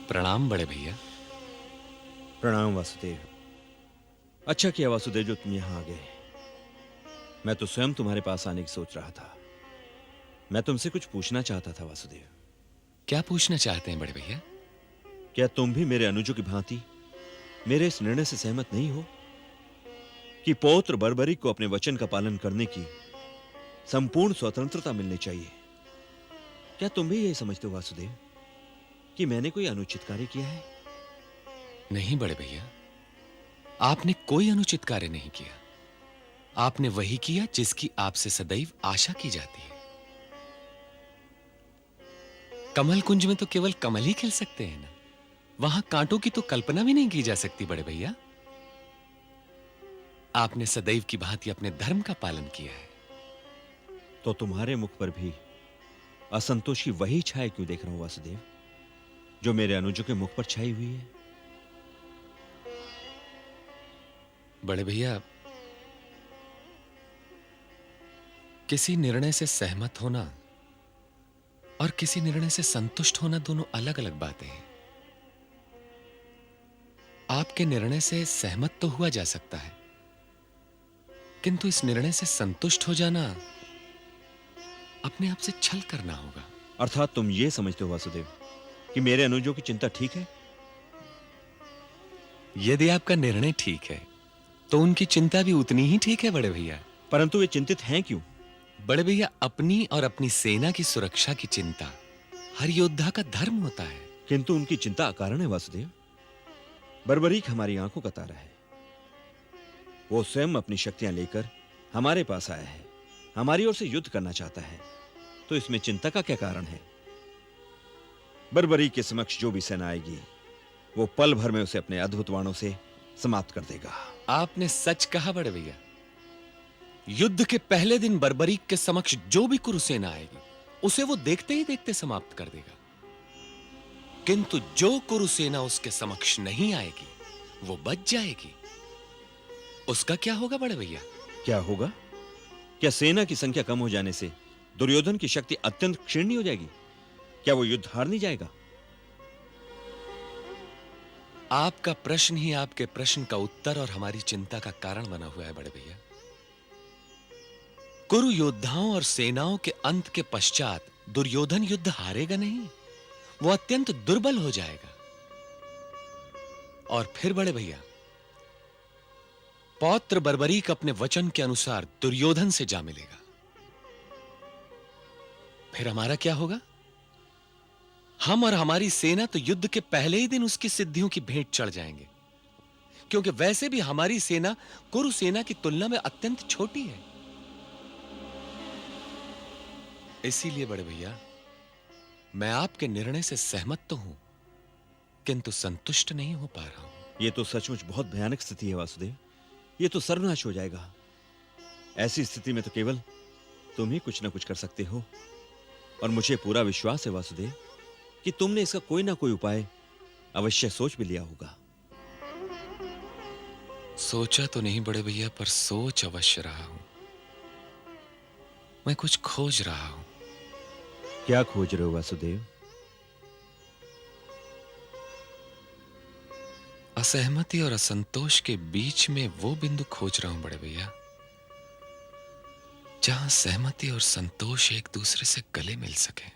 प्रणाम बड़े भैया। प्रणाम वासुदेव। अच्छा किया वासुदेव जो तुम यहां आ गए। मैं तो स्वयं तुम्हारे पास आने की सोच रहा था। मैं तुमसे कुछ पूछना चाहता था वासुदेव। क्या पूछना चाहते हैं बड़े भैया? क्या तुम भी मेरे अनुजों की भांति मेरे इस निर्णय से सहमत नहीं हो कि पौत्र बर्बरी को अपने वचन का पालन करने की संपूर्ण स्वतंत्रता मिलनी चाहिए? क्या तुम भी यही समझते हो वासुदेव कि मैंने कोई अनुचित कार्य किया है? नहीं बड़े भैया, आपने कोई अनुचित कार्य नहीं किया। आपने वही किया जिसकी आपसे सदैव आशा की जाती है। कमल कुंज में तो केवल कमल ही खिल सकते हैं ना, वहां कांटों की तो कल्पना भी नहीं की जा सकती बड़े भैया। आपने सदैव की भांति अपने धर्म का पालन किया है। तो तुम्हारे मुख पर भी असंतोष की वही छाया क्यों देख रहा हूं वासुदेव, जो मेरे अनुजों के मुख पर छाई हुई है? बड़े भैया, किसी निर्णय से सहमत होना और किसी निर्णय से संतुष्ट होना दोनों अलग अलग बातें हैं। आपके निर्णय से सहमत तो हुआ जा सकता है, किंतु इस निर्णय से संतुष्ट हो जाना अपने आप से छल करना होगा। अर्थात तुम ये समझते हो वासुदेव कि मेरे अनुजों की चिंता ठीक है? यदि आपका निर्णय ठीक है तो उनकी चिंता भी उतनी ही ठीक है बड़े भैया। परंतु वे चिंतित हैं क्यों? बड़े भैया, अपनी और अपनी सेना की सुरक्षा की चिंता हर योद्धा का धर्म होता है। किंतु उनकी चिंता अकारण है वासुदेव। बर्बरीक हमारी आंखों का तारा है। वो स्वयं अपनी शक्तियां लेकर हमारे पास आया है, हमारी ओर से युद्ध करना चाहता है, तो इसमें चिंता का क्या कारण है? बर्बरीक के समक्ष जो भी सेना आएगी वो पल भर में उसे अपने अद्भुत बाणों से समाप्त कर देगा। आपने सच कहा बड़े भैया। युद्ध के पहले दिन बर्बरीक के समक्ष जो भी कुरुसेना आएगी उसे वो देखते ही देखते समाप्त कर देगा। किंतु जो कुरुसेना उसके समक्ष नहीं आएगी वो बच जाएगी। उसका क्या होगा बड़े भैया? क्या होगा? क्या सेना की संख्या कम हो जाने से दुर्योधन की शक्ति अत्यंत क्षीण हो जाएगी? क्या वो युद्ध हार नहीं जाएगा? आपका प्रश्न ही आपके प्रश्न का उत्तर और हमारी चिंता का कारण बना हुआ है बड़े भैया। कुरु योद्धाओं और सेनाओं के अंत के पश्चात दुर्योधन युद्ध हारेगा नहीं, वो अत्यंत दुर्बल हो जाएगा। और फिर बड़े भैया, पौत्र बर्बरीक अपने वचन के अनुसार दुर्योधन से जा मिलेगा। फिर हमारा क्या होगा? हम और हमारी सेना तो युद्ध के पहले ही दिन उसकी सिद्धियों की भेंट चढ़ जाएंगे, क्योंकि वैसे भी हमारी सेना कुरु सेना की तुलना में अत्यंत छोटी है। इसीलिए बड़े भैया, मैं आपके निर्णय से सहमत तो हूं, किंतु संतुष्ट नहीं हो पा रहा हूं। यह तो सचमुच बहुत भयानक स्थिति है वासुदेव। यह तो सर्वनाश हो जाएगा। ऐसी स्थिति में तो केवल तुम ही कुछ ना कुछ कर सकते हो, और मुझे पूरा विश्वास है वासुदेव कि तुमने इसका कोई ना कोई उपाय अवश्य सोच भी लिया होगा। सोचा तो नहीं बड़े भैया, पर सोच अवश्य रहा हूं। मैं कुछ खोज रहा हूं। क्या खोज रहे हो वासुदेव? असहमति और असंतोष के बीच में वो बिंदु खोज रहा हूं बड़े भैया, जहां सहमति और संतोष एक दूसरे से गले मिल सके।